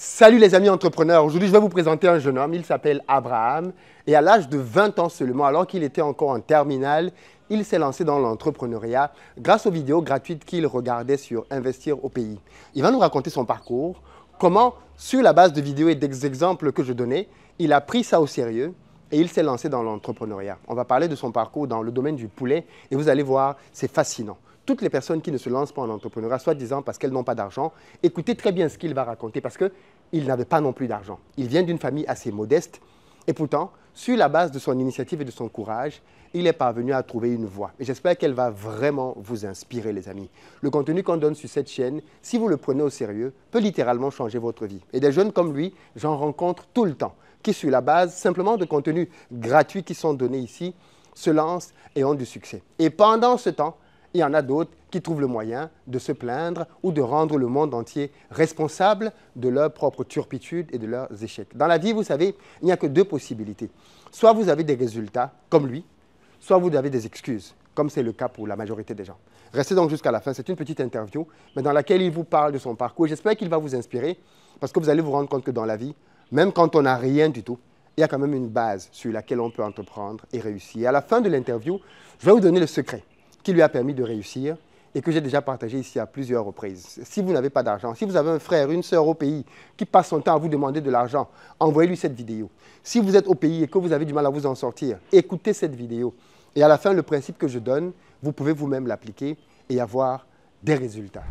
Salut les amis entrepreneurs, aujourd'hui je vais vous présenter un jeune homme, il s'appelle Abraham et à l'âge de 20 ans seulement, alors qu'il était encore en terminale, il s'est lancé dans l'entrepreneuriat grâce aux vidéos gratuites qu'il regardait sur Investir au pays. Il va nous raconter son parcours, comment sur la base de vidéos et d'exemples que je donnais, il a pris ça au sérieux et il s'est lancé dans l'entrepreneuriat. On va parler de son parcours dans le domaine du poulet et vous allez voir, c'est fascinant. Toutes les personnes qui ne se lancent pas en entrepreneuriat, soi-disant parce qu'elles n'ont pas d'argent, écoutez très bien ce qu'il va raconter parce qu'il n'avait pas non plus d'argent. Il vient d'une famille assez modeste et pourtant, sur la base de son initiative et de son courage, il est parvenu à trouver une voie. Et j'espère qu'elle va vraiment vous inspirer, les amis. Le contenu qu'on donne sur cette chaîne, si vous le prenez au sérieux, peut littéralement changer votre vie. Et des jeunes comme lui, j'en rencontre tout le temps, qui sur la base simplement de contenus gratuits qui sont donnés ici, se lancent et ont du succès. Et pendant ce temps, il y en a d'autres qui trouvent le moyen de se plaindre ou de rendre le monde entier responsable de leur propre turpitude et de leurs échecs. Dans la vie, vous savez, il n'y a que deux possibilités. Soit vous avez des résultats, comme lui, soit vous avez des excuses, comme c'est le cas pour la majorité des gens. Restez donc jusqu'à la fin, c'est une petite interview, mais dans laquelle il vous parle de son parcours. J'espère qu'il va vous inspirer, parce que vous allez vous rendre compte que dans la vie, même quand on n'a rien du tout, il y a quand même une base sur laquelle on peut entreprendre et réussir. À la fin de l'interview, je vais vous donner le secret qui lui a permis de réussir et que j'ai déjà partagé ici à plusieurs reprises. Si vous n'avez pas d'argent, si vous avez un frère, une sœur au pays qui passe son temps à vous demander de l'argent, envoyez-lui cette vidéo. Si vous êtes au pays et que vous avez du mal à vous en sortir, écoutez cette vidéo. Et à la fin, le principe que je donne, vous pouvez vous-même l'appliquer et avoir des résultats.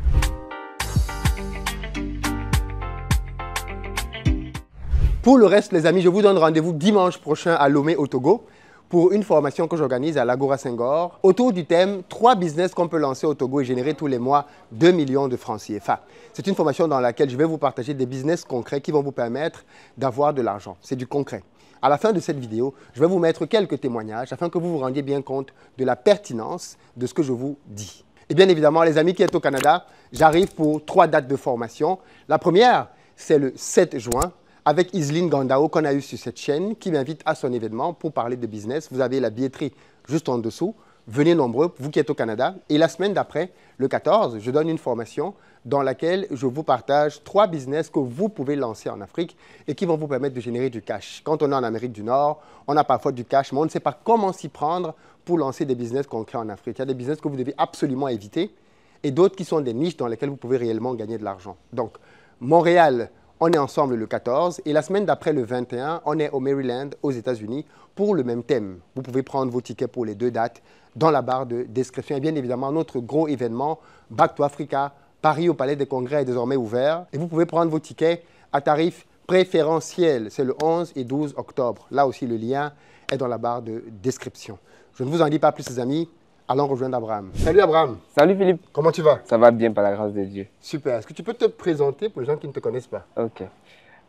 Pour le reste, les amis, je vous donne rendez-vous dimanche prochain à Lomé, au Togo, pour une formation que j'organise à l'Agora Senghor autour du thème 3 business qu'on peut lancer au Togo et générer tous les mois 2 millions de francs CFA. C'est une formation dans laquelle je vais vous partager des business concrets qui vont vous permettre d'avoir de l'argent. C'est du concret. À la fin de cette vidéo, je vais vous mettre quelques témoignages afin que vous vous rendiez bien compte de la pertinence de ce que je vous dis. Et bien évidemment, les amis qui êtes au Canada, j'arrive pour 3 dates de formation. La première, c'est le 7 juin. Avec Iseline Gandao qu'on a eu sur cette chaîne qui m'invite à son événement pour parler de business. Vous avez la billetterie juste en dessous. Venez nombreux, vous qui êtes au Canada. Et la semaine d'après, le 14, je donne une formation dans laquelle je vous partage 3 business que vous pouvez lancer en Afrique et qui vont vous permettre de générer du cash. Quand on est en Amérique du Nord, on a parfois du cash, mais on ne sait pas comment s'y prendre pour lancer des business concrets en Afrique. Il y a des business que vous devez absolument éviter et d'autres qui sont des niches dans lesquelles vous pouvez réellement gagner de l'argent. Donc, Montréal, on est ensemble le 14 et la semaine d'après, le 21, on est au Maryland, aux États-Unis, pour le même thème. Vous pouvez prendre vos tickets pour les 2 dates dans la barre de description. Et bien évidemment, notre gros événement, Back to Africa, Paris au Palais des Congrès est désormais ouvert. Et vous pouvez prendre vos tickets à tarif préférentiel. C'est le 11 et 12 octobre. Là aussi, le lien est dans la barre de description. Je ne vous en dis pas plus, les amis. Allons rejoindre Abraham. Salut Abraham. Salut Philippe. Comment tu vas? Ça va bien par la grâce de Dieu. Super. Est-ce que tu peux te présenter pour les gens qui ne te connaissent pas? Ok.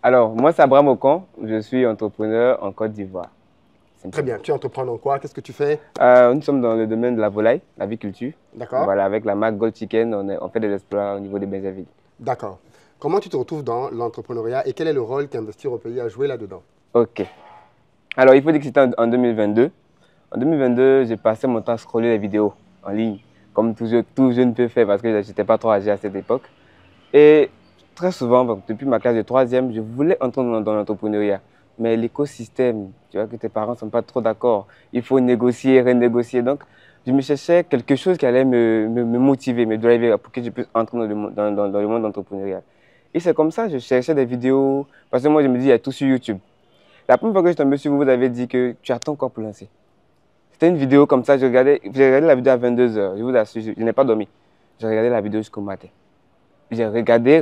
Alors, moi c'est Abraham Ocon. Je suis entrepreneur en Côte d'Ivoire. Très bien. Tu entreprends dans quoi? Qu'est-ce que tu fais? Nous sommes dans le domaine de la volaille, la aviculture. D'accord. Voilà, avec la marque Gold Chicken, on fait des exploits au niveau des Benzaville. D'accord. Comment tu te retrouves dans l'entrepreneuriat et quel est le rôle qu'Investir au pays a joué là-dedans? Ok. Alors, il faut dire que c'était en 2022. En 2022, j'ai passé mon temps à scroller les vidéos en ligne, comme tout jeune peut faire parce que je n'étais pas trop âgé à cette époque. Et très souvent, depuis ma classe de 3e, je voulais entrer dans l'entrepreneuriat. Mais l'écosystème, tu vois, que tes parents ne sont pas trop d'accord. Il faut négocier, renégocier. Donc, je me cherchais quelque chose qui allait me motiver, me driver pour que je puisse entrer dans le monde entrepreneurial. Et c'est comme ça que je cherchais des vidéos. Parce que moi, je me dis, il y a tout sur YouTube. La première fois que je suis tombé sur vous, vous avez dit que tu attends encore pour lancer. C'était une vidéo comme ça, j'ai regardé la vidéo à 22 h. Je vous assure, je n'ai pas dormi. J'ai regardé la vidéo jusqu'au matin. J'ai regardé.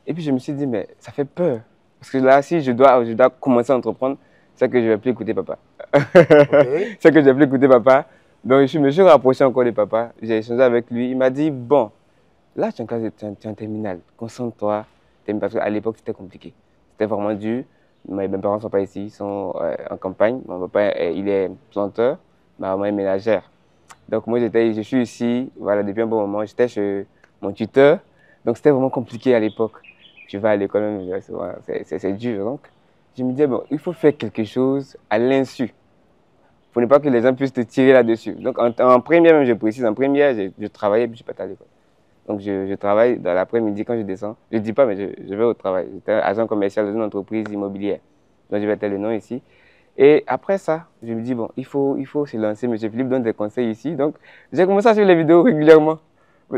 Et puis je me suis dit, mais ça fait peur. Parce que là, si je dois commencer à entreprendre, c'est que je ne vais plus écouter papa. Okay. C'est que je ne vais plus écouter papa. Donc je me suis rapproché encore de papa. J'ai échangé avec lui. Il m'a dit, bon, là tu es en terminale. Concentre-toi. Parce qu'à l'époque, c'était compliqué. C'était vraiment dur. Mes parents ne sont pas ici, ils sont en campagne. Mon papa, il est planteur, ma maman est ménagère. Donc moi, je suis ici, voilà, depuis un bon moment. J'étais chez mon tuteur, donc c'était vraiment compliqué à l'époque. Tu vas à l'école, c'est dur. Donc je me disais, bon, il faut faire quelque chose à l'insu, pour ne pas que les gens puissent te tirer là-dessus. Donc en première, même je précise, en première, je travaillais et puis je partais à l'école. Donc, je travaille dans l'après-midi quand je descends. Je ne dis pas, mais je vais au travail. J'étais agent commercial dans une entreprise immobilière. Donc, je vais te le nom ici. Et après ça, je me dis, bon, il faut se lancer. Monsieur Philippe donne des conseils ici. Donc, j'ai commencé à suivre les vidéos régulièrement.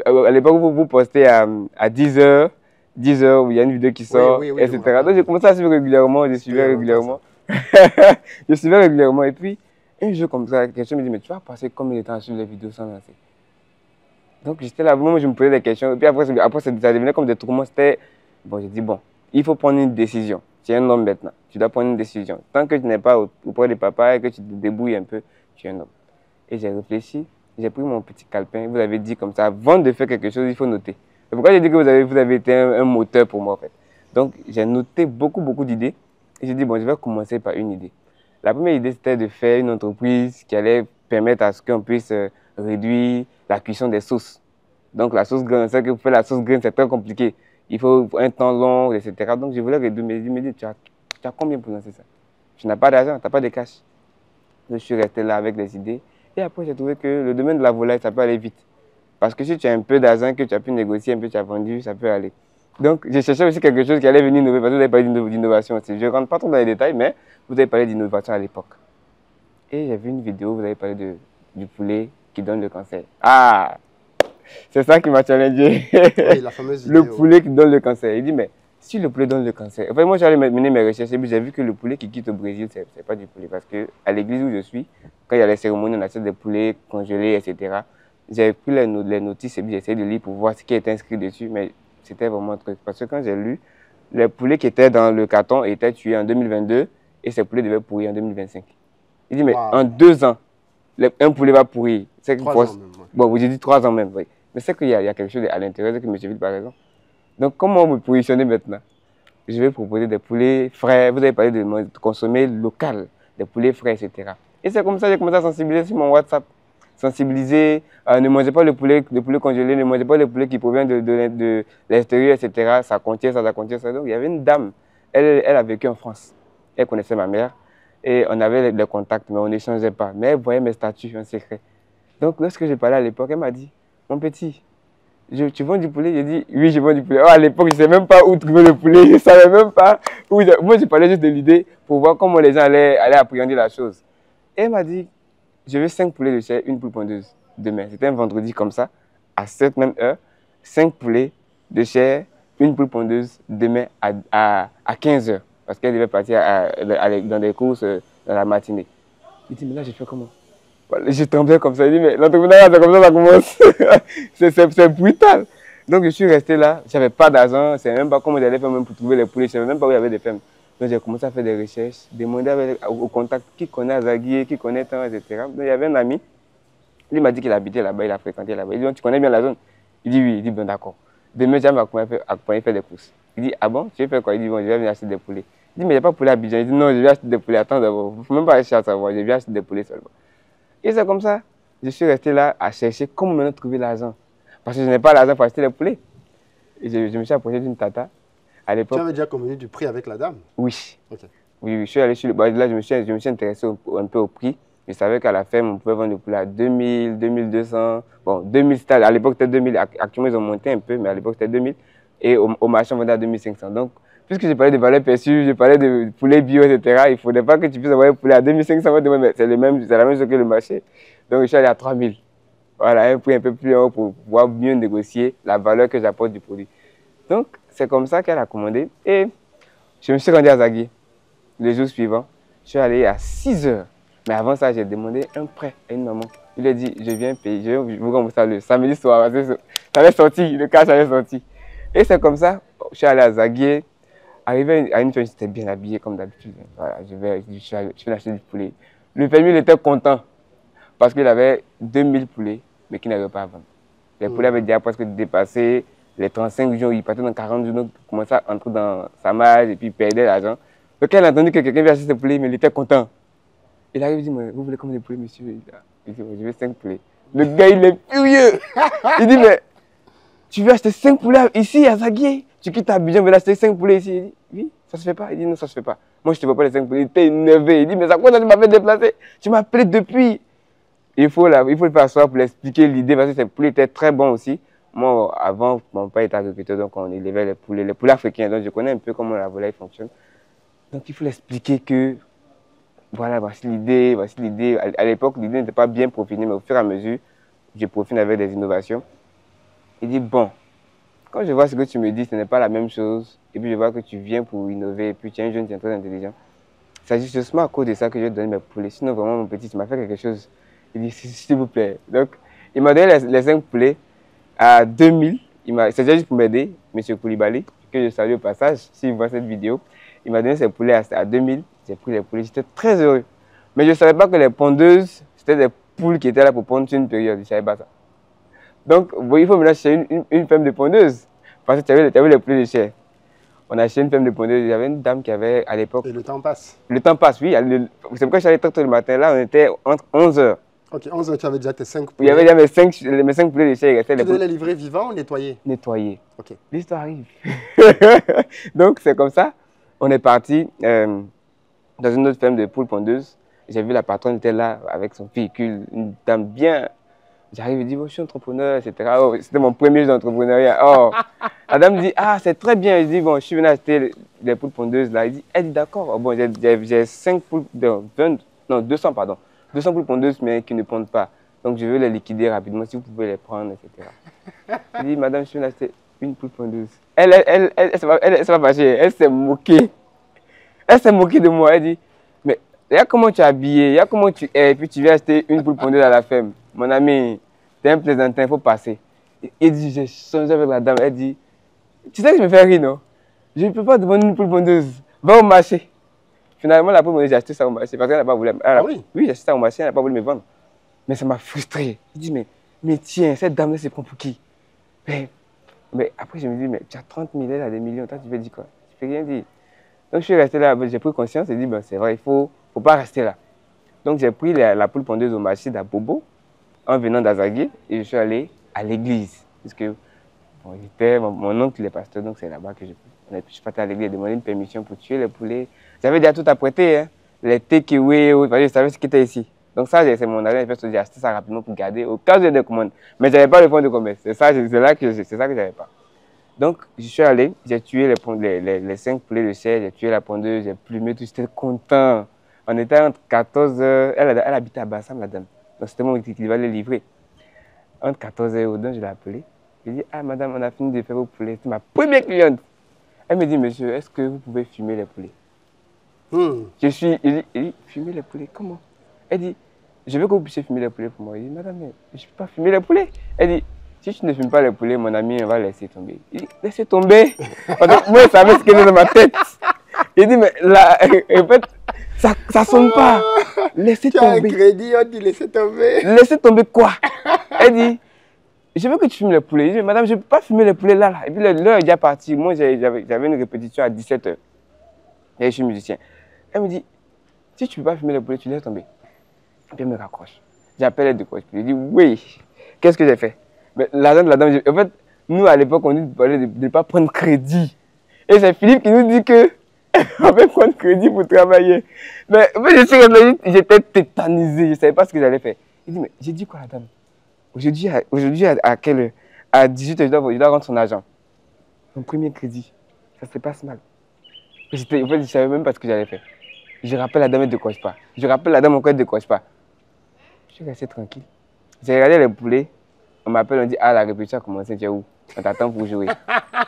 À l'époque, vous postez à 10h, 10h, où il y a une vidéo qui sort, oui, etc. Donc, j'ai commencé à suivre régulièrement. Je suivais régulièrement. Je suivais régulièrement. Et puis, un jour comme ça, quelqu'un me dit, mais tu vas passer combien de temps à suivre les vidéos sans lancer? Donc, j'étais là, moi, je me posais des questions. Et puis après ça devenait comme des tourments. C'était, bon, j'ai dit, bon, il faut prendre une décision. Tu es un homme maintenant. Tu dois prendre une décision. Tant que tu n'es pas auprès de papa et que tu te débrouilles un peu, tu es un homme. Et j'ai réfléchi. J'ai pris mon petit calepin. Vous avez dit comme ça, avant de faire quelque chose, il faut noter. C'est pourquoi j'ai dit que vous avez été un moteur pour moi, en fait. Donc, j'ai noté beaucoup d'idées. Et j'ai dit, bon, je vais commencer par une idée. La première idée, c'était de faire une entreprise qui allait permettre à ce qu'on puisse réduire la cuisson des sauces. Donc, la sauce graine, c'est que pour faire la sauce graine, c'est très compliqué. Il faut un temps long, etc. Donc, je voulais réduire, mais je me dis, tu as combien pour lancer ça? Tu n'as pas d'argent, tu n'as pas de cash. Je suis resté là avec des idées. Et après, j'ai trouvé que le domaine de la volaille, ça peut aller vite. Parce que si tu as un peu d'argent, que tu as pu négocier un peu, tu as vendu, ça peut aller. Donc, j'ai cherché aussi quelque chose qui allait venir innover, parce que vous avez parlé d'innovation aussi. Je ne rentre pas trop dans les détails, mais vous avez parlé d'innovation à l'époque. Et j'ai vu une vidéo, vous avez parlé du poulet qui donne le cancer. Ah! C'est ça qui m'a challengé. Oui, la fameuse vidéo. Le poulet qui donne le cancer. Il dit, mais si le poulet donne le cancer. Enfin, moi, j'allais mener mes recherches et puis j'ai vu que le poulet qui quitte au Brésil, ce n'est pas du poulet. Parce qu'à l'église où je suis, quand il y a les cérémonies, on achète des poulets congelés, etc. J'ai pris les notices et puis j'ai essayé de lire pour voir ce qui est inscrit dessus. Mais c'était vraiment un truc. Parce que quand j'ai lu, les poulets qui étaient dans le carton étaient tués en 2022 et ces poulets devaient pourrir en 2025. Il dit, mais en 2 ans, un poulet va pourrir. 3 ans même. Bon, vous avez dit 3 ans même, oui. Mais c'est qu'il y a quelque chose à l'intérieur, c'est que M. Ville, par exemple. Donc, comment me positionner maintenant? Je vais proposer des poulets frais. Vous avez parlé de consommer local, des poulets frais, etc. Et c'est comme ça que j'ai commencé à sensibiliser sur mon WhatsApp. Sensibiliser, ne mangez pas le poulet congelé, ne mangez pas le poulet qui provient de l'extérieur, etc. Ça contient ça, ça contient ça. Donc, il y avait une dame, elle a vécu en France. Elle connaissait ma mère. Et on avait des contacts, mais on n'échangeait pas. Mais elle voyait mes statuts en secret. Donc, lorsque j'ai parlé à l'époque, elle m'a dit, mon petit, tu vends du poulet? J'ai dit, oui, je vends du poulet. Oh, à l'époque, je ne savais même pas où trouver le poulet. Je ne savais même pas où. Moi, je parlais juste de l'idée pour voir comment les gens allaient appréhender la chose. Et elle m'a dit, je veux 5 poulets de chair, une poule pondeuse demain. C'était un vendredi comme ça, à cette même heure. 5 poulets de chair, une poule pondeuse demain à 15 h. Parce qu'elle devait partir dans des courses dans la matinée. Il dit, mais là, je fais comment? Je tremblais comme ça. Il dit, mais l'entrepreneuriat, c'est comme ça commence. C'est brutal. Donc, je suis resté là. Je n'avais pas d'argent. Je ne savais même pas comment j'allais faire même pour trouver les poulets. Je ne savais même pas où il y avait des fermes. Donc, j'ai commencé à faire des recherches, demander au contact qui connaît Azagui, qui connaît tant, etc. Donc, il y avait un ami. Il m'a dit qu'il habitait là-bas, il a fréquenté là-bas. Il dit, tu connais bien la zone? Il dit, oui. Il dit, bon, d'accord. Demain, je vais m'accompagner faire des courses. Il dit, ah bon? Tu veux faire quoi? Il dit, bon, je vais venir acheter des poulets. Il dit, mais il n'y a pas de poulet à Abidjan. Il dit, non, je vais acheter des poulets. Attends d'abord. Il ne faut même pas chercher à savoir. Je vais acheter des poulets seulement. Et c'est comme ça, je suis resté là à chercher comment maintenant trouver l'argent. Parce que je n'ai pas l'argent pour acheter les poulets. Et je me suis approché d'une tata. À l'époque. Tu avais déjà convenu du prix avec la dame? Oui. Okay. Oui, je suis allé sur le bas. Là, je me suis intéressé un peu au prix. Je savais qu'à la ferme, on pouvait vendre le poulet à 2000, 2200. Bon, 2000, à l'époque, c'était 2000. Actuellement, ils ont monté un peu, mais à l'époque, c'était 2000. Et au marché, on vendait à 2500. Donc, puisque j'ai parlé de valeurs perçues, j'ai parlé de poulet bio, etc., il ne faudrait pas que tu puisses avoir un poulet à 2500, mais c'est la même chose que le marché. Donc, je suis allé à 3000. Voilà, un prix un peu plus haut pour pouvoir mieux négocier la valeur que j'apporte du produit. Donc, c'est comme ça qu'elle a commandé. Et je me suis rendu à Zagui. Le jour suivant, je suis allé à 6 h. Mais avant ça, j'ai demandé un prêt à une maman. Il lui a dit, je viens payer, je vous rembourser le samedi soir. Ça avait sorti, le cash avait sorti. Et c'est comme ça, je suis allé à Zagui. Arrivé à une fois, j'étais bien habillé comme d'habitude. Voilà, je vais acheter du poulet. Le fermier, il était content parce qu'il avait 2000 poulets, mais qu'il n'avait pas à vendre. Les poulets avaient déjà presque dépassé les 35 jours. Il partait dans 40 jours, donc il commençait à entrer dans sa marge et puis il perdait l'argent. Donc il a entendu que quelqu'un vient acheter ses poulets, mais il était content. Il arrive et dit, mais vous voulez combien de poulets, monsieur? Il dit, je veux 5 poulets. Le gars, il est furieux. Il dit, mais tu veux acheter 5 poulets ici à Zagui? Tu quittes Abidjan, tu veux acheter 5 poulets ici? Il dit, oui, ça se fait pas. Il dit, non, ça se fait pas. Moi, je ne te vois pas les 5 poulets. Il était énervé. Il dit, mais ça quoi ça tu m'as fait déplacer? Tu m'as appelé depuis. Il faut le faire asseoir pour lui expliquer l'idée parce que ces poulets étaient très bons aussi. moi, avant, mon père était agriculteur, donc on élevait les poulets africains. Donc je connais un peu comment la volaille fonctionne. Donc il faut l'expliquer que, voilà, voici l'idée, voici l'idée. À l'époque, l'idée n'était pas bien peaufinée, mais au fur et à mesure, je peaufine avec des innovations. Il dit, bon, quand je vois ce que tu me dis, ce n'est pas la même chose. Et puis je vois que tu viens pour innover, et puis tu es un jeune, tu es très intelligent. C'est justement à cause de ça que je donne mes poulets. Sinon, vraiment, mon petit, tu m'as fait quelque chose. Il dit, s'il vous plaît. Donc, il m'a donné les 5 poulets à 2000. C'est déjà juste pour m'aider, M. Koulibaly, que je salue au passage, s'il voit cette vidéo. Il m'a donné ses poulets à 2000. J'ai pris les poulets, j'étais très heureux. Mais je ne savais pas que les pondeuses, c'était des poules qui étaient là pour pondre sur une période. Je ne savais pas ça. Donc, il faut maintenant acheter une femme de pondeuse. Parce que tu as vu les poulets de chair. On a acheté une femme de pondeuse. Il y avait une dame qui avait, à l'époque... Et le temps passe. Le temps passe, oui. C'est pourquoi je suis allé très tôt le matin. Là, on était entre 11h. Ok, 11h, tu avais déjà tes 5 poulets. Il y avait déjà mes 5 poulets de chair. Tu devais les livrer vivants ou nettoyer? Nettoyer. Ok. L'histoire arrive. Donc, c'est comme ça. On est parti dans une autre ferme de poules pondeuses. J'ai vu la patronne était là avec son véhicule, une dame bien... J'arrive et dis, oh, je suis entrepreneur, etc. Oh, c'était mon premier jeu d'entrepreneuriat. Oh. La dame dit, ah, c'est très bien. Je dis, bon, je suis venu acheter les poules pondeuses là. Elle dit, d'accord. Oh, bon, j'ai 5 poules, 200, pardon. 200 poules pondeuses, mais qui ne pondent pas. Donc, je veux les liquider rapidement, si vous pouvez les prendre, etc. Je dis, madame, je suis venu acheter une poule pondeuse. Elle s'est pas fâchée. Elle s'est moquée. Elle s'est moquée de moi. Elle dit, mais regarde comment tu es habillé, regarde comment tu es, et puis tu viens acheter une poule pondeuse à la ferme. Mon ami, t'es un plaisantin, il faut passer. Il dit, j'ai changé avec la dame. Elle dit, tu sais que je me fais rire, non? Je ne peux pas demander une poule pondeuse. Va au marché. Finalement, la poule pondeuse, j'ai acheté ça au marché parce qu'elle n'a pas voulu. Ah oui? Oui, j'ai acheté ça au marché, elle n'a pas voulu me vendre. Mais ça m'a frustré. Il dit, mais tiens, cette dame-là, c'est pour qui? Mais après, je me dis, mais tu as 30 000, elle a des millions, toi, tu veux dire quoi? Je ne peux rien dire. Donc, je suis resté là, j'ai pris conscience et dit, ben, c'est vrai, il ne faut pas rester là. Donc, j'ai pris la poule pondeuse au marché d'Abobo en venant d'Azagué et je suis allé à l'église. Parce que bon, mon oncle est pasteur, donc c'est là-bas que je suis parti à l'église et demander une permission pour tuer les poulets. J'avais déjà tout apprêté, hein, les takeaway, je savais ce qui était ici. Donc ça, c'est mon argent, j'ai acheté ça rapidement pour garder au cas où j'ai des commandes. Mais je n'avais pas le fonds de commerce, c'est ça que je n'avais pas. Donc je suis allé, j'ai tué les 5 poulets de chair, j'ai tué la pondeuse, j'ai plumé tout, j'étais content. On était entre 14h, elle habitait à Bassam, la dame. Donc c'était moi qui devais les livrer. Entre 14h et Audin, je l'ai appelée. Je lui ai dit, ah madame, on a fini de faire vos poulets. C'est ma première cliente. Elle me dit, monsieur, est-ce que vous pouvez fumer les poulets? Il dit, fumer les poulets, comment? Elle dit, je veux que vous puissiez fumer les poulets pour moi. Il dit, madame, mais je ne peux pas fumer les poulets. Elle dit, si tu ne fumes pas les poulets, mon ami, on va laisser tomber. Il dit, laissez tomber. Moi, je savais ce qui était dans ma tête. Il dit, mais là, en fait, ça ne sonne pas. Laissez tomber. Tu as un crédit, on dit laissez tomber. Laissez tomber quoi? Elle dit, je veux que tu fumes les poulets. Je dis, madame, je ne peux pas fumer les poulets là. Et puis l'heure est déjà partie. Moi, j'avais une répétition à 17h. Et je suis musicien. Elle me dit, si tu ne peux pas fumer les poulets, tu laisses tomber. Et puis elle me raccroche. J'appelle elle de quoi? Je lui dis, oui. Qu'est-ce que j'ai fait? Mais l'argent de la dame, en fait, nous à l'époque, on nous parlait de ne pas prendre crédit. Et c'est Philippe qui nous dit que on va prendre crédit pour travailler. Mais je suis réfléchi, j'étais tétanisé, je ne savais pas ce que j'allais faire. Il dit, mais j'ai dit quoi à la dame? Aujourd'hui à quelle heure? À 18h, je dois rendre son argent. Mon premier crédit, ça se passe mal. En fait, je ne savais même pas ce que j'allais faire. Je rappelle la dame, elle ne décroche pas. Je rappelle la dame, encore elle ne décroche pas. Je suis resté tranquille. J'ai regardé les poulets. On m'appelle, on dit, ah, la répétition a commencé, tu es où? On t'attend pour jouer.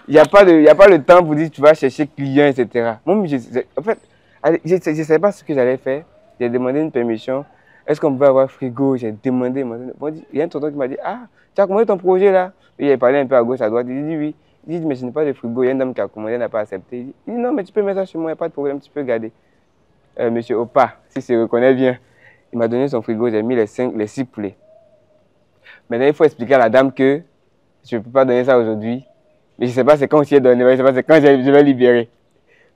Il n'y a pas le temps pour dire, tu vas chercher client, etc. Moi, en fait, je ne savais pas ce que j'allais faire. J'ai demandé une permission. Est-ce qu'on peut avoir frigo? J'ai demandé. Il y a un tonton qui m'a dit, ah, tu as commandé ton projet là? Il a parlé un peu à gauche, à droite. Il dit oui. Il dit, mais je n'ai pas de frigo. Il y a une dame qui a commandé, elle n'a pas accepté. Il dit, non, mais tu peux mettre ça chez moi, il n'y a pas de problème, tu peux garder. Monsieur Opa, si se reconnaît bien, il m'a donné son frigo, j'ai mis les 6 poulets. Maintenant, il faut expliquer à la dame que je ne peux pas donner ça aujourd'hui. Mais je ne sais pas c'est quand je l'ai donné, je ne sais pas c'est quand je vais libérer.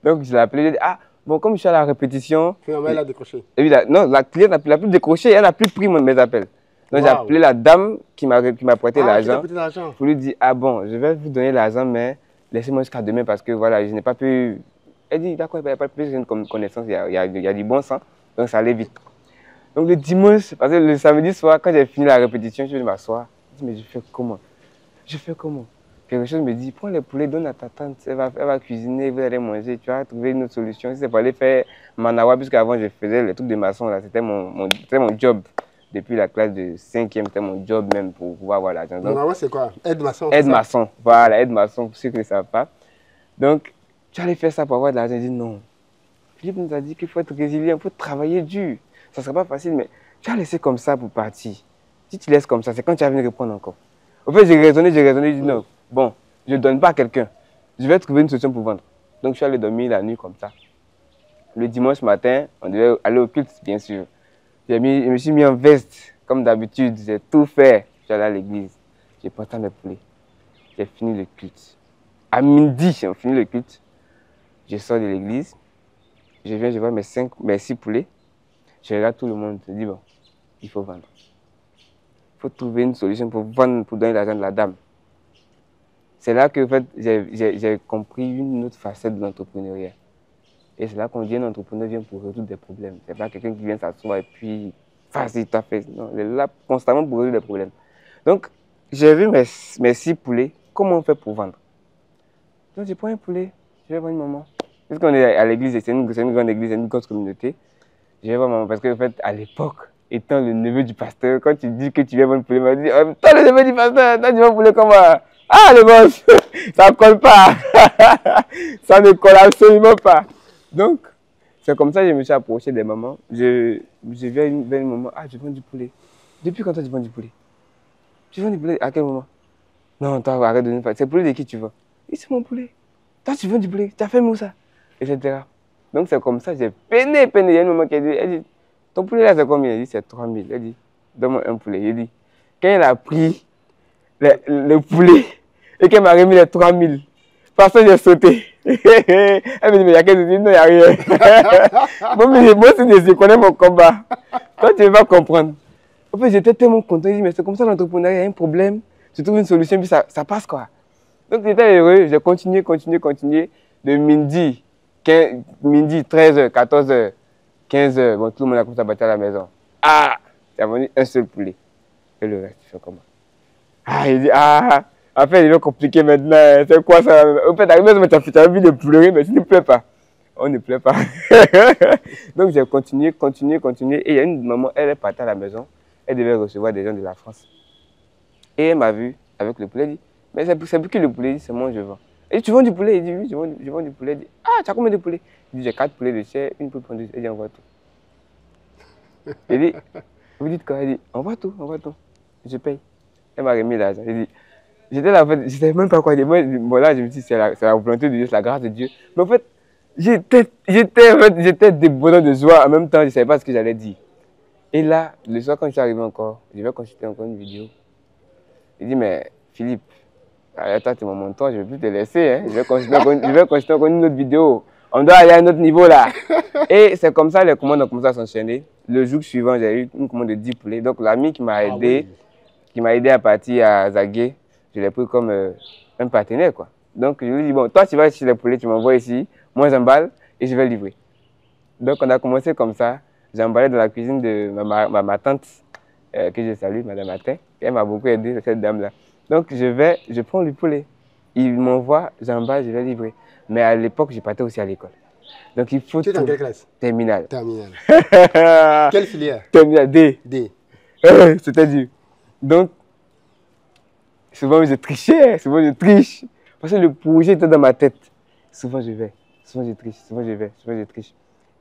Donc, je l'ai appelé, je lui ai dit, ah, bon, comme je suis à la répétition. Finalement, elle a décroché. Et puis, non, la cliente n'a plus décroché, elle n'a plus pris mes appels. Donc, j'ai appelé la dame qui m'a prêté l'argent. Pour lui dire, ah bon, je vais vous donner l'argent, mais laissez-moi jusqu'à demain parce que voilà, je n'ai pas pu. Elle dit, d'accord, il n'y a pas plus de connaissance, il y a du bon sens, donc ça allait vite. Donc, le dimanche, parce que le samedi soir, quand j'ai fini la répétition, je vais m'asseoir. Je me dis, mais je fais comment? Je fais comment? Quelque chose me dit, prends les poulets, donne à ta tante, elle va cuisiner, vous allez manger, tu vas trouver une autre solution. Si c'est pour aller faire manawa, puisque avant je faisais les trucs de maçon, là, c'était mon job. Depuis la classe de 5e, c'était mon job même pour pouvoir avoir l'argent. Manawa, c'est quoi? Aide-maçon. Aide-maçon, voilà, aide-maçon, pour ceux qui ne savent pas. Donc, tu allais faire ça pour avoir de l'argent. Je dis non. Philippe nous a dit qu'il faut être résilient, il faut travailler dur. Ça ne sera pas facile, mais tu as laissé comme ça pour partir. Si tu laisses comme ça, c'est quand tu vas venir reprendre encore. Au fait, j'ai raisonné, j'ai dit non. Bon, je ne donne pas à quelqu'un. Je vais trouver une solution pour vendre. Donc, je suis allé dormir la nuit comme ça. Le dimanche matin, on devait aller au culte, bien sûr. Je me suis mis en veste, comme d'habitude. J'ai tout fait. Je suis allé à l'église. J'ai porté mes poulets. J'ai fini le culte. À midi, j'ai fini le culte. Je sors de l'église. Je viens, je vois mes 6 poulets. Je regarde tout le monde. Je dis, bon, il faut vendre. Il faut trouver une solution pour vendre, pour donner l'argent de la dame. C'est là que en fait, j'ai compris une autre facette de l'entrepreneuriat. Et c'est là qu'on dit un entrepreneur vient pour résoudre des problèmes. Ce n'est pas quelqu'un qui vient s'asseoir et puis, vas-y, t'as fait. Non, il est là constamment pour résoudre des problèmes. Donc, j'ai vu mes 6 poulets, comment on fait pour vendre. Donc, je prends un poulet, je vais voir une maman. Puisqu'on est à l'église, c'est une grande église, c'est une grosse communauté. Je vais voir maman, parce qu'en fait, à l'époque, étant le neveu du pasteur, quand tu dis que tu viens voir un poulet, on m'a dit, oh, toi le neveu du pasteur, toi tu vas un poulet comment? Ah, le boss, ça ne colle pas. Ça ne colle absolument pas. Donc, c'est comme ça que je me suis approché des mamans. Je viens vers une maman, ah, je vends du poulet. Depuis quand toi tu vends du poulet? Tu vends du poulet à quel moment? Non, toi, arrête de nous faire. C'est le poulet de qui tu vends? Oui, c'est mon poulet. Toi, tu vends du poulet. Tu as fait où ça? Etc. Donc, c'est comme ça, j'ai peiné. Il y a une maman qui a dit, elle dit, ton poulet là, c'est combien? Elle dit, c'est 3 000. Elle dit, donne-moi un poulet. Elle dit, quand elle a pris le poulet et qu'elle m'a remis les 3 000, parce que j'ai sauté. Elle me dit, mais il y a quelque chose? Non, il n'y a rien. Moi aussi, je connais mon combat. Toi, tu ne vas pas comprendre. En fait, j'étais tellement content. Je dis, mais c'est comme ça l'entrepreneuriat, il y a un problème. Tu trouves une solution, puis ça passe quoi. Donc, j'étais heureux. J'ai continué. De midi, 13h, 14h, 15h. Bon, tout le monde a commencé à battre à la maison. Ah, j'ai vendu un seul poulet. Et le reste, tu fais comment? Ah, il dit, ah. En fait, il est compliqué maintenant. C'est quoi ça? En fait, tu as envie de pleurer, mais tu ne pleures pas. On ne pleure pas. Donc, j'ai continué. Et il y a une maman, elle est partie à la maison. Elle devait recevoir des gens de la France. Et elle m'a vu avec le poulet. Elle dit, mais c'est pour qui le poulet? Il dit, c'est moi, je vends. Et tu vends du poulet? Il dit, oui, je vends du poulet. Elle dit, ah, tu as combien de poulets? Il dit, j'ai 4 poulets de chair, une poule pondue. Elle dit, envoie tout. Elle dit, vous dites quoi? Elle dit, envoie tout. Je paye. Elle m'a remis l'argent. Elle dit, j'étais là, en fait, je ne savais même pas quoi dire. Moi, bon, là, je me dis, c'est la volonté de Dieu, c'est la grâce de Dieu. Mais en fait, j'étais débordant de joie. En même temps, je ne savais pas ce que j'allais dire. Et là, le soir, quand je suis arrivé encore, je vais consulter encore une vidéo. Il dit, mais Philippe, toi, tu es mon mentor, je ne vais plus te laisser. Hein. Je vais consulter encore une autre vidéo. On doit aller à un autre niveau là. Et c'est comme ça, les commandes ont commencé à s'enchaîner. Le jour suivant, j'ai eu une commande de 10 poulets. Donc, l'ami qui m'a aidé, à partir à Zagué, je l'ai pris comme un partenaire, quoi. Donc, je lui ai dit, bon, toi, tu vas chez les poulets, tu m'envoies ici, moi, j'emballe et je vais livrer. Donc, on a commencé comme ça. J'emballais dans la cuisine de ma tante, que je salue, Madame Matin. Elle m'a beaucoup aidé, cette dame-là. Donc, je prends le poulet. Il m'envoie, j'emballe, je vais livrer. Mais à l'époque, je partais aussi à l'école. Donc, il faut... Tu es dans quelle classe? Terminale. Quelle filière? Terminale D. C'était dur. Donc, souvent, je trichais, je triche. Parce que le projet était dans ma tête. Souvent, je vais. Souvent, je triche. Souvent, je triche.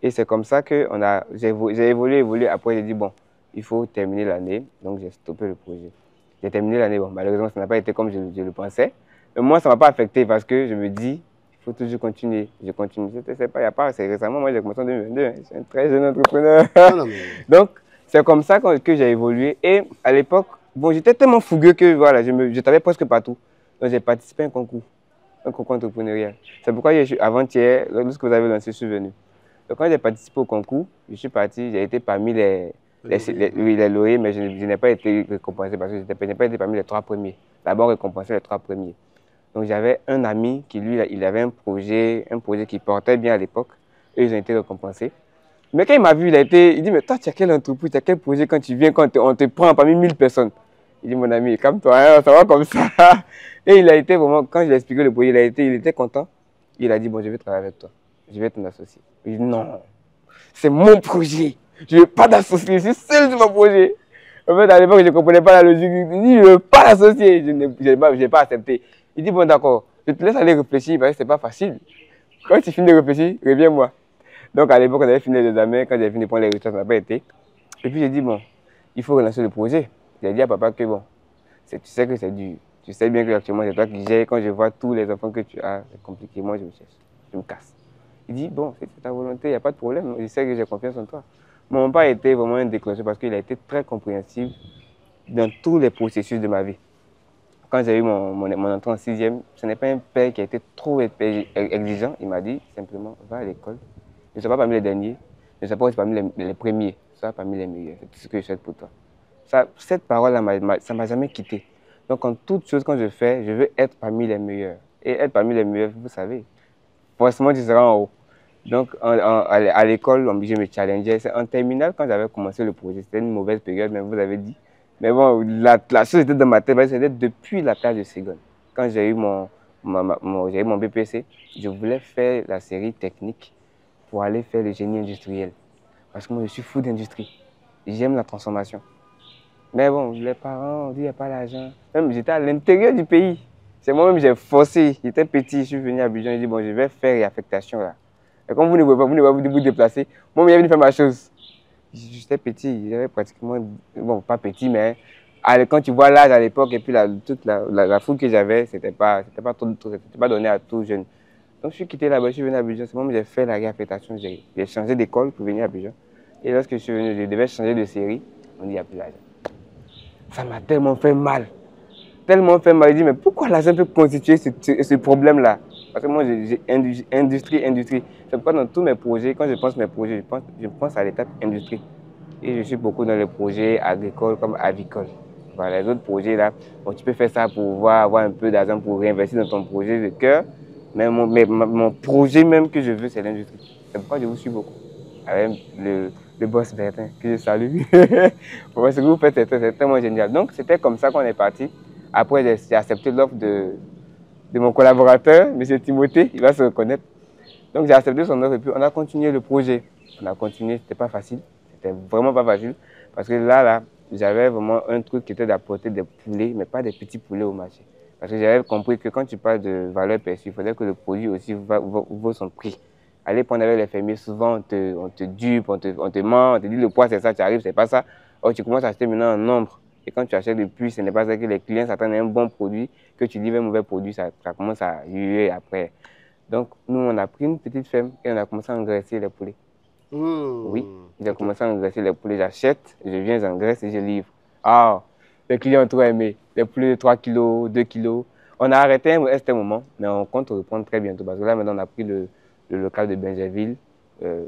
Et c'est comme ça que j'ai évolué. Après, j'ai dit, bon, il faut terminer l'année. Donc, j'ai stoppé le projet. J'ai terminé l'année. Bon, malheureusement, ça n'a pas été comme je le pensais. Mais moi, ça ne m'a pas affecté parce que je me dis, il faut toujours continuer. Je continue. C'est récemment, moi, j'ai commencé en 2022. Hein. Je suis un très jeune entrepreneur. Donc, c'est comme ça que j'ai évolué. Et à l'époque, bon, j'étais tellement fougueux que voilà, je tapais presque partout. Donc, j'ai participé à un concours entrepreneurial. C'est pourquoi, avant-hier, lorsque vous avez lancé, je suis venu. Donc, quand j'ai participé au concours, je suis parti, j'ai été parmi les lauréats, mais je n'ai pas été récompensé parce que je n'ai pas été parmi les 3 premiers. D'abord, récompensé les 3 premiers. Donc, j'avais un ami qui, lui, il avait un projet qui portait bien à l'époque, et ils ont été récompensés. Mais quand il m'a vu, il dit, mais toi, tu as quelle entreprise, tu as quel projet quand tu viens, quand on te prend parmi 1000 personnes? Il dit, mon ami, calme-toi, hein, ça va comme ça. Et il a été vraiment, quand je lui ai expliqué le projet, il était content. Il a dit, bon, je vais travailler avec toi. Je vais ton associé. Il dit, non, c'est mon projet. Je ne veux pas d'associé, je suis seul sur mon projet. En fait, à l'époque, je ne comprenais pas la logique. Il dit, je ne veux pas l'associer. Je n'ai pas accepté. Il dit, bon, d'accord, je te laisse aller réfléchir parce que ce n'est pas facile. Quand tu finis de réfléchir, reviens-moi. Donc, à l'époque, on avait fini les examens. Quand j'avais fini de prendre les résultats, ça n'a pas été. Et puis, j'ai dit, bon, il faut relancer le projet. J'ai dit à papa que, bon, tu sais que c'est dur. Tu sais bien que actuellement, c'est toi qui gères. Quand je vois tous les enfants que tu as, c'est compliqué. Moi, je me cherche. Je me casse. Il dit, bon, c'est ta volonté, il n'y a pas de problème. Je sais que j'ai confiance en toi. Mon père était vraiment un déclencheur parce qu'il a été très compréhensif dans tous les processus de ma vie. Quand j'ai eu mon entrée en sixième, ce n'est pas un père qui a été trop exigeant. Il m'a dit simplement, va à l'école. Ne sois pas parmi les derniers, ne sois pas aussi parmi les premiers, sois parmi les meilleurs. C'est tout ce que je souhaite pour toi. Cette parole-là, ça ne m'a jamais quitté. Donc, en toute chose, quand je fais, je veux être parmi les meilleurs. Et être parmi les meilleurs, vous savez, forcément, tu seras en haut. Donc, à l'école, je me challengeais. C'est en terminale, quand j'avais commencé le projet, c'était une mauvaise période, mais vous avez dit. Mais bon, la chose était dans ma tête, c'était depuis la classe de seconde. Quand j'ai eu mon BPC, je voulais faire la série technique pour aller faire le génie industriel. Parce que moi, je suis fou d'industrie. J'aime la transformation. Mais bon, les parents ont dit qu'il n'y a pas d'argent. Même j'étais à l'intérieur du pays. C'est moi-même j'ai forcé. J'étais petit, je suis venu à Abidjan, j'ai dit, bon, je vais faire réaffectation là. Et comme vous ne pouvez pas vous déplacer, moi, je suis venu faire ma chose. J'étais petit, j'avais pratiquement, bon, pas petit, mais quand tu vois l'âge à l'époque et puis toute la foule que j'avais, c'était pas donné à tout jeune. Donc, je suis quitté là-bas, je suis venu à Abidjan. C'est moi que j'ai fait la réaffectation. J'ai changé d'école pour venir à Abidjan. Et lorsque je suis venu, je devais changer de série. On dit, il n'y a plus d'argent. Ça m'a tellement fait mal. Tellement fait mal. Je dis, mais pourquoi l'argent peut constituer ce problème-là? Parce que moi, j'ai industrie. C'est pourquoi dans tous mes projets, quand je pense mes projets, je pense à l'étape industrie. Et je suis beaucoup dans les projets agricoles comme avicoles. Voilà, les autres projets là, bon, tu peux faire ça pour avoir un peu d'argent pour réinvestir dans ton projet de cœur. Mais mon projet même que je veux, c'est l'industrie. C'est pourquoi je vous suis beaucoup. Avec le boss Bertin, que je salue. Pour moi, ce que vous faites, c'est tellement génial. Donc, c'était comme ça qu'on est parti. Après, j'ai accepté l'offre de mon collaborateur, M. Timothée, il va se reconnaître. Donc, j'ai accepté son offre et puis on a continué le projet. On a continué, c'était pas facile. C'était vraiment pas facile. Parce que là, j'avais vraiment un truc qui était d'apporter des poulets, mais pas des petits poulets au marché. Parce que j'avais compris que quand tu parles de valeur perçue, il faudrait que le produit aussi vaut son prix. Aller prendre avec les fermiers, souvent on te dupe, on te ment, on te dit le poids c'est ça, tu arrives, c'est pas ça. Or, tu commences à acheter maintenant en nombre. Et quand tu achètes le plus, ce n'est pas ça que les clients s'attendent à un bon produit, que tu livres un mauvais produit, ça commence à huer après. Donc, nous, on a pris une petite ferme et on a commencé à engraisser les poulets. Oui, j'ai commencé à engraisser les poulets, j'achète, je viens engraisser et je livre. Ah, les clients ont trop aimé. Les poulets de 3 kilos, 2 kilos. On a arrêté à un moment, mais on compte reprendre très bientôt. Parce que là, maintenant, on a pris le local de Benjerville le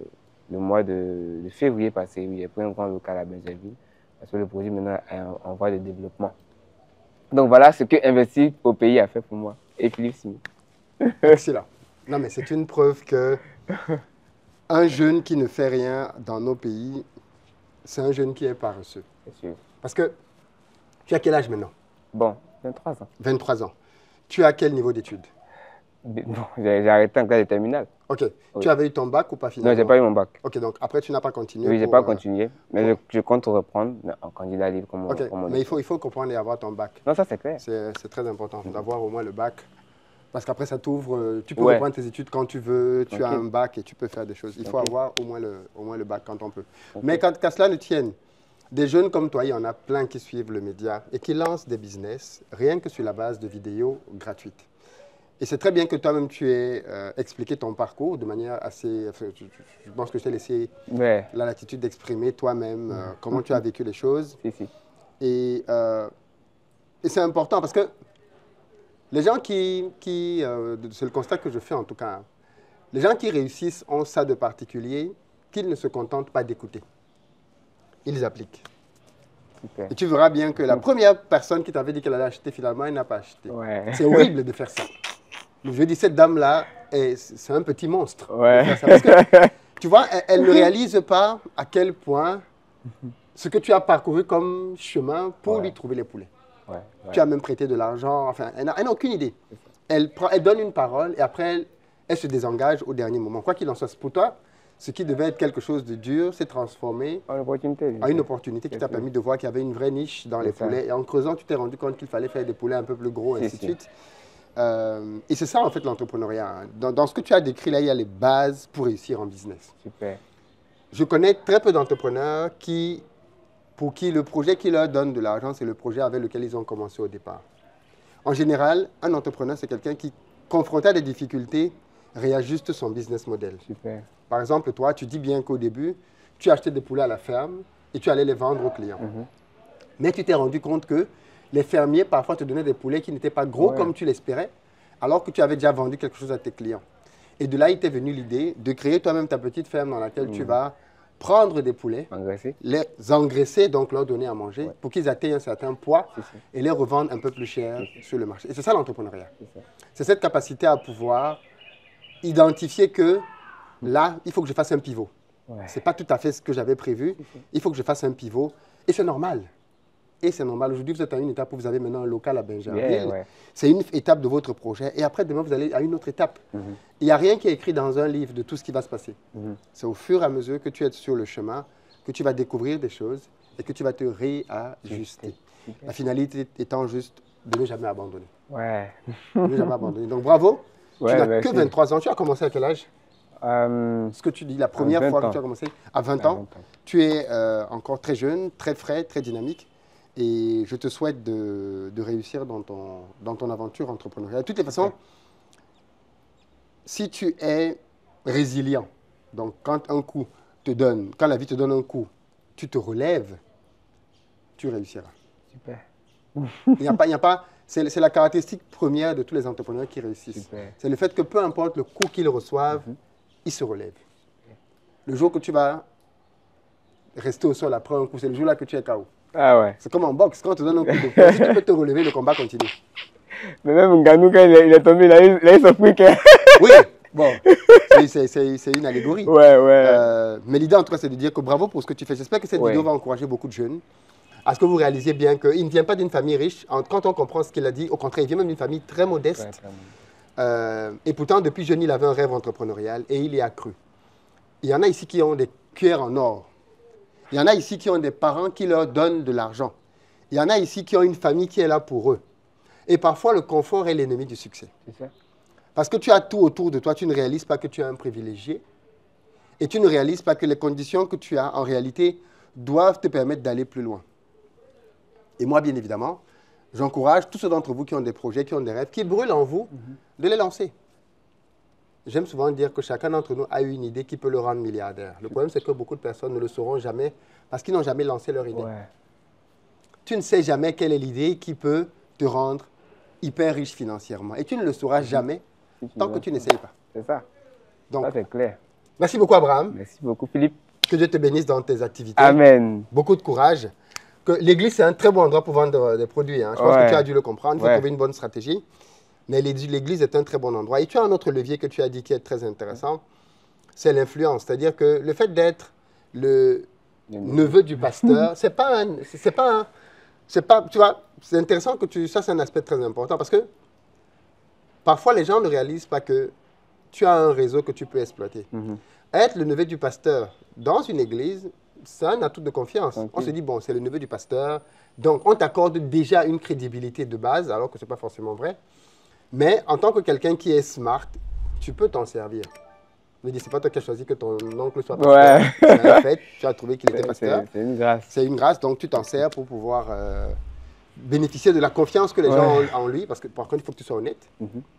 mois de février passé. Oui, j'ai pris un grand local à Benjerville. Parce que le projet maintenant est en voie de développement. Donc voilà ce que Investir au pays a fait pour moi. Et Philippe Simi. Excellent. Non, mais c'est une preuve que un jeune qui ne fait rien dans nos pays, c'est un jeune qui est paresseux. Bien sûr. Parce que tu as quel âge maintenant? Bon, 23 ans. 23 ans. Tu as quel niveau d'études? Bon, j'ai arrêté en classe de terminale. Ok. Oui. Tu avais eu ton bac ou pas finalement? Non, je n'ai pas eu mon bac. Ok, donc après tu n'as pas continué? Oui, je n'ai pas continué, mais je compte reprendre en candidat libre comme Ok, mais il faut comprendre et avoir ton bac. Non, ça c'est clair. C'est très important d'avoir au moins le bac. Parce qu'après ça t'ouvre, tu peux reprendre tes études quand tu veux, tu as un bac et tu peux faire des choses. Il faut avoir au moins le bac quand on peut. Mais qu'à cela ne tienne, des jeunes comme toi, il y en a plein qui suivent le média et qui lancent des business rien que sur la base de vidéos gratuites. Et c'est très bien que toi-même tu aies expliqué ton parcours de manière assez... je pense que je t'ai laissé la latitude d'exprimer toi-même comment tu as vécu les choses. Et c'est important parce que les gens c'est le constat que je fais en tout cas, les gens qui réussissent ont ça de particulier qu'ils ne se contentent pas d'écouter. Ils appliquent. Super. Et tu verras bien que la première personne qui t'avait dit qu'elle allait acheter, finalement, elle n'a pas acheté. C'est horrible de faire ça. Je dis, cette dame-là, c'est un petit monstre. Parce que, tu vois, elle ne réalise pas à quel point ce que tu as parcouru comme chemin pour lui trouver les poulets. Tu as même prêté de l'argent. Enfin, elle n'a aucune idée. Elle donne une parole et après, elle se désengage au dernier moment. Quoi qu'il en soit, pour toi, ce qui devait être quelque chose de dur s'est transformé en une opportunité qui t'a permis de voir qu'il y avait une vraie niche dans les poulets. Et en creusant, tu t'es rendu compte qu'il fallait faire des poulets un peu plus gros, et ainsi de suite. Et c'est ça, en fait, l'entrepreneuriat. Dans ce que tu as décrit là, il y a les bases pour réussir en business. Super. Je connais très peu d'entrepreneurs pour qui le projet qui leur donne de l'argent, c'est le projet avec lequel ils ont commencé au départ. En général, un entrepreneur, c'est quelqu'un qui, confronté à des difficultés, réajuste son business model. Super. Par exemple, toi, tu dis bien qu'au début, tu achetais des poulets à la ferme et tu allais les vendre aux clients. Mais tu t'es rendu compte que les fermiers, parfois, te donnaient des poulets qui n'étaient pas gros comme tu l'espérais, alors que tu avais déjà vendu quelque chose à tes clients. Et de là, il t'est venu l'idée de créer toi-même ta petite ferme dans laquelle tu vas prendre des poulets, les engraisser, donc leur donner à manger, pour qu'ils atteignent un certain poids et les revendre un peu plus cher sur le marché. Et c'est ça l'entrepreneuriat. C'est cette capacité à pouvoir identifier que là, il faut que je fasse un pivot. Ce n'est pas tout à fait ce que j'avais prévu. Il faut que je fasse un pivot. Et c'est normal. Et c'est normal. Aujourd'hui, vous êtes à une étape où vous avez maintenant un local à Benjaminville. C'est une étape de votre projet. Et après, demain, vous allez à une autre étape. Il n'y a rien qui est écrit dans un livre de tout ce qui va se passer. C'est au fur et à mesure que tu es sur le chemin que tu vas découvrir des choses et que tu vas te réajuster. La finalité étant juste de ne jamais abandonner. De ne jamais abandonner. Donc, bravo. Tu n'as que 23 ans. Tu as commencé à quel âge? Ce que tu dis, la première fois que tu as commencé, à 20 ans. Tu es encore très jeune, très frais, très dynamique. Et je te souhaite de réussir dans ton aventure entrepreneuriale. De toutes les façons, si tu es résilient, donc quand la vie te donne un coup, tu te relèves, tu réussiras. Super. Il n'y a pas, c'est la caractéristique première de tous les entrepreneurs qui réussissent. C'est le fait que peu importe le coup qu'ils reçoivent, ils se relèvent. Le jour que tu vas rester au sol après un coup, c'est le jour-là que tu es KO. Ah ouais. C'est comme en boxe, quand on te donne un coup de poing, si tu peux te relever, le combat continue. Mais même Ngannou, quand il est tombé, il a eu son freak. Oui, bon, c'est une allégorie. Mais l'idée en tout cas, c'est de dire que bravo pour ce que tu fais. J'espère que cette vidéo va encourager beaucoup de jeunes à ce que vous réalisiez bien qu'il ne vient pas d'une famille riche. Quand on comprend ce qu'il a dit, au contraire, il vient même d'une famille très modeste. Et pourtant, depuis jeune, il avait un rêve entrepreneurial et il y a cru. Il y en a ici qui ont des cuillères en or. Il y en a ici qui ont des parents qui leur donnent de l'argent. Il y en a ici qui ont une famille qui est là pour eux. Et parfois, le confort est l'ennemi du succès. Parce que tu as tout autour de toi, tu ne réalises pas que tu es un privilégié. Et tu ne réalises pas que les conditions que tu as, en réalité, doivent te permettre d'aller plus loin. Et moi, bien évidemment, j'encourage tous ceux d'entre vous qui ont des projets, qui ont des rêves, qui brûlent en vous, de les lancer. J'aime souvent dire que chacun d'entre nous a eu une idée qui peut le rendre milliardaire. Le problème, c'est que beaucoup de personnes ne le sauront jamais parce qu'ils n'ont jamais lancé leur idée. Tu ne sais jamais quelle est l'idée qui peut te rendre hyper riche financièrement. Et tu ne le sauras jamais tant que tu n'essayes pas. C'est ça. Donc, ça, c'est clair. Merci beaucoup, Abraham. Merci beaucoup, Philippe. Que Dieu te bénisse dans tes activités. Amen. Beaucoup de courage. L'église, c'est un très bon endroit pour vendre des produits. Hein. Je pense que tu as dû le comprendre. Il faut trouver une bonne stratégie. Mais l'église est un très bon endroit. Et tu as un autre levier que tu as dit qui est très intéressant, c'est l'influence. C'est-à-dire que le fait d'être le neveu du pasteur, c'est intéressant que ça c'est un aspect très important parce que parfois les gens ne réalisent pas que tu as un réseau que tu peux exploiter. Être le neveu du pasteur dans une église, c'est un atout de confiance. On se dit, bon, c'est le neveu du pasteur, donc on t'accorde déjà une crédibilité de base, alors que ce n'est pas forcément vrai. Mais en tant que quelqu'un qui est smart, tu peux t'en servir. Je me dis, c'est pas toi qui as choisi que ton oncle soit pasteur. C'est un fait, tu as trouvé qu'il était pasteur. C'est une grâce. C'est une grâce, donc tu t'en sers pour pouvoir bénéficier de la confiance que les gens ont en lui. Parce que par contre, il faut que tu sois honnête.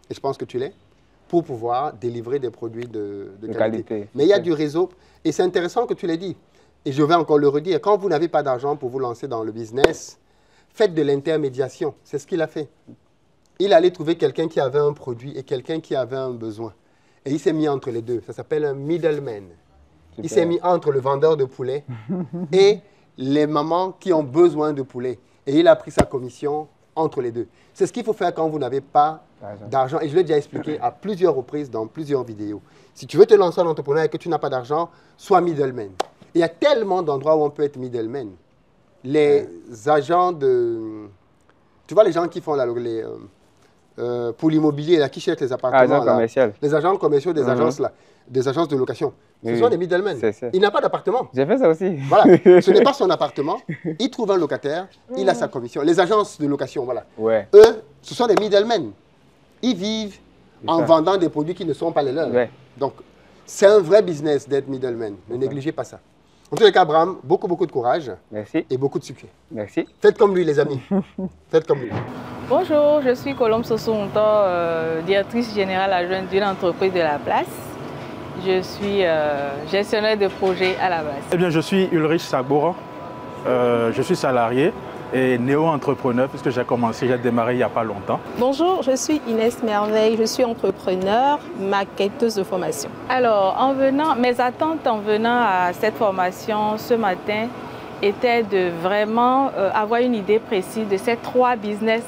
Et je pense que tu l'es. Pour pouvoir délivrer des produits de qualité. Mais il y a du réseau. Et c'est intéressant que tu l'aies dit. Et je vais encore le redire. Quand vous n'avez pas d'argent pour vous lancer dans le business, faites de l'intermédiation. C'est ce qu'il a fait. Il allait trouver quelqu'un qui avait un produit et quelqu'un qui avait un besoin. Et il s'est mis entre les deux. Ça s'appelle un middleman. Il s'est mis entre le vendeur de poulet et les mamans qui ont besoin de poulet. Et il a pris sa commission entre les deux. C'est ce qu'il faut faire quand vous n'avez pas d'argent. Et je l'ai déjà expliqué à plusieurs reprises dans plusieurs vidéos. Si tu veux te lancer en entrepreneur et que tu n'as pas d'argent, sois middleman. Il y a tellement d'endroits où on peut être middleman. Les agents de Tu vois les gens qui font pour l'immobilier, là, qui cherchent les appartements, les agents commerciaux des agences, là, des agences de location. Ce sont des middlemen. Il n'a pas d'appartement. J'ai fait ça aussi. Voilà. Ce n'est pas son appartement. Il trouve un locataire, il a sa commission. Les agences de location, voilà. Ouais. Eux, ce sont des middlemen. Ils vivent en vendant des produits qui ne sont pas les leurs. Ouais. Donc, c'est un vrai business d'être middleman. Ne négligez pas ça. En tous les cas, Abraham, beaucoup de courage. Merci. Et beaucoup de succès. Merci. Faites comme lui, les amis. Faites comme lui. Bonjour, je suis Colombe Sosounto, directrice générale adjointe d'une entreprise de la place. Je suis gestionnaire de projet à la base. Eh bien, je suis Ulrich Sagbora. Je suis salarié et néo-entrepreneur puisque j'ai démarré il n'y a pas longtemps. Bonjour, je suis Inès Merveille, je suis entrepreneur, maquetteuse de formation. Alors, mes attentes en venant à cette formation ce matin étaient de vraiment avoir une idée précise de ces 3 business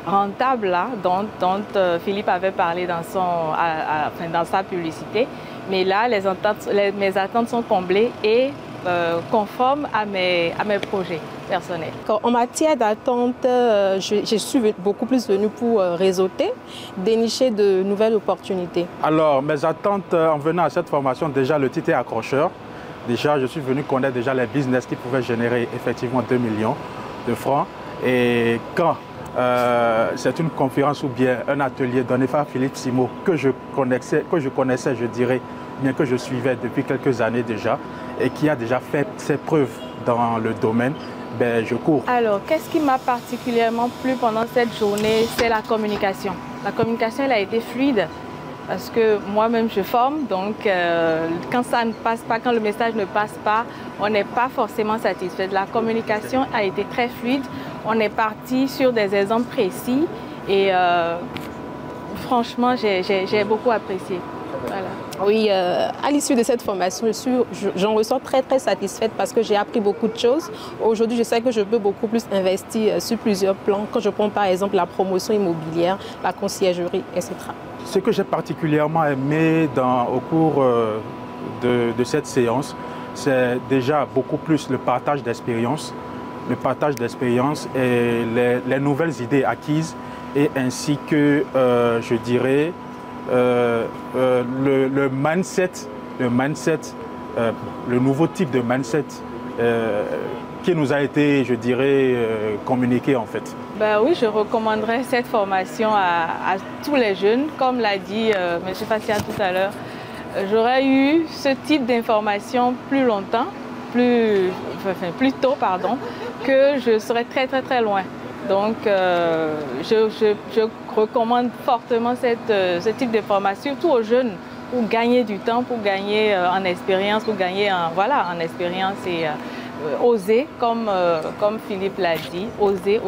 rentables là, dont Philippe avait parlé dans sa publicité. Mais là, mes attentes sont comblées et conformes à mes projets personnels. En matière d'attente, je suis beaucoup plus venue pour réseauter, dénicher de nouvelles opportunités. Alors, mes attentes en venant à cette formation, déjà le titre est accrocheur. Déjà, je suis venu connaître déjà les business qui pouvaient générer effectivement 2 millions de francs. Et quand c'est une conférence ou bien un atelier donné par Philippe Simo que je connaissais, je dirais, bien que je suivais depuis quelques années déjà, et qui a déjà fait ses preuves dans le domaine, ben, je cours. Alors, qu'est-ce qui m'a particulièrement plu pendant cette journée? C'est la communication. La communication, elle a été fluide. Parce que moi-même, je forme, donc quand ça ne passe pas, quand le message ne passe pas, on n'est pas forcément satisfait. La communication a été très fluide. On est parti sur des exemples précis et franchement, j'ai beaucoup apprécié. Voilà. Oui, à l'issue de cette formation, j'en ressors très satisfaite parce que j'ai appris beaucoup de choses. Aujourd'hui, je sais que je peux beaucoup plus investir sur plusieurs plans. Quand je prends par exemple la promotion immobilière, la conciergerie, etc. Ce que j'ai particulièrement aimé au cours de cette séance, c'est déjà beaucoup plus le partage d'expérience. Le partage d'expérience et les nouvelles idées acquises et ainsi que, je dirais, le mindset, le nouveau type de mindset qui nous a été, je dirais, communiqué en fait. Ben oui, je recommanderais cette formation à tous les jeunes. Comme l'a dit M. Fassia tout à l'heure, j'aurais eu ce type d'information plus tôt, que je serais très loin. Donc, je recommande fortement ce type de formation, surtout aux jeunes, pour gagner du temps, pour gagner en expérience, pour gagner en expérience et oser, comme Philippe l'a dit, oser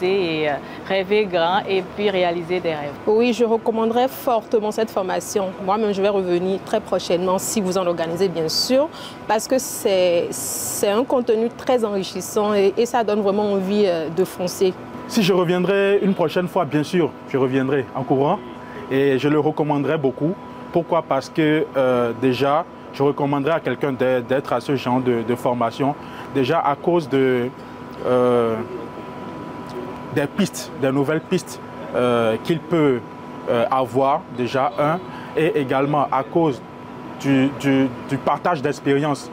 et rêver grand et puis réaliser des rêves. Oui, je recommanderais fortement cette formation. Moi-même, je vais revenir très prochainement si vous en organisez, bien sûr, parce que c'est un contenu très enrichissant et ça donne vraiment envie de foncer. Si je reviendrai une prochaine fois, bien sûr, je reviendrai en courant et je le recommanderais beaucoup. Pourquoi? Parce que déjà, je recommanderais à quelqu'un d'être à ce genre de formation, déjà à cause des nouvelles pistes qu'il peut avoir, déjà et également à cause du partage d'expérience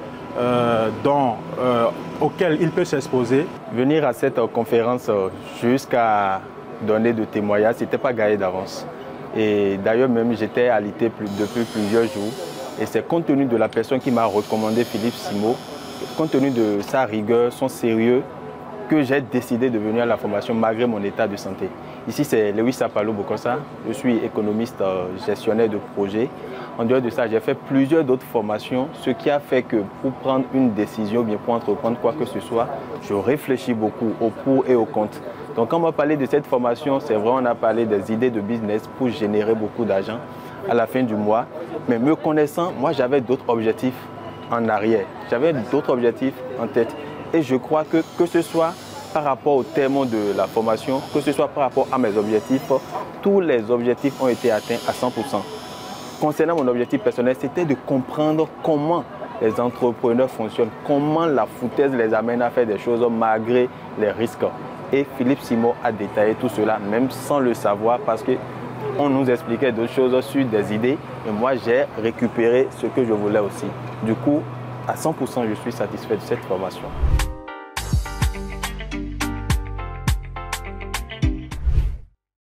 auquel il peut s'exposer. Venir à cette conférence jusqu'à donner de témoignages, ce n'était pas gagné d'avance. Et d'ailleurs, même j'étais alité depuis plusieurs jours. Et c'est compte tenu de la personne qui m'a recommandé Philippe Simo, compte tenu de sa rigueur, son sérieux, que j'ai décidé de venir à la formation malgré mon état de santé. Ici, c'est Lewis Sapalo Bokosa. Je suis économiste, gestionnaire de projet. En dehors de ça, j'ai fait plusieurs d'autres formations, ce qui a fait que pour prendre une décision, bien pour entreprendre quoi que ce soit, je réfléchis beaucoup au pour et au contre. Donc quand on m'a parlé de cette formation, c'est vrai, on a parlé des idées de business pour générer beaucoup d'argent à la fin du mois. Mais me connaissant, moi j'avais d'autres objectifs en arrière. J'avais d'autres objectifs en tête. Et je crois que ce soit par rapport au terme de la formation, que ce soit par rapport à mes objectifs, tous les objectifs ont été atteints à 100%. Concernant mon objectif personnel, c'était de comprendre comment les entrepreneurs fonctionnent, comment la foutaise les amène à faire des choses malgré les risques. Et Philippe Simon a détaillé tout cela, même sans le savoir, parce qu'on nous expliquait d'autres choses sur des idées. Et moi, j'ai récupéré ce que je voulais aussi. Du coup, à 100%, je suis satisfait de cette formation.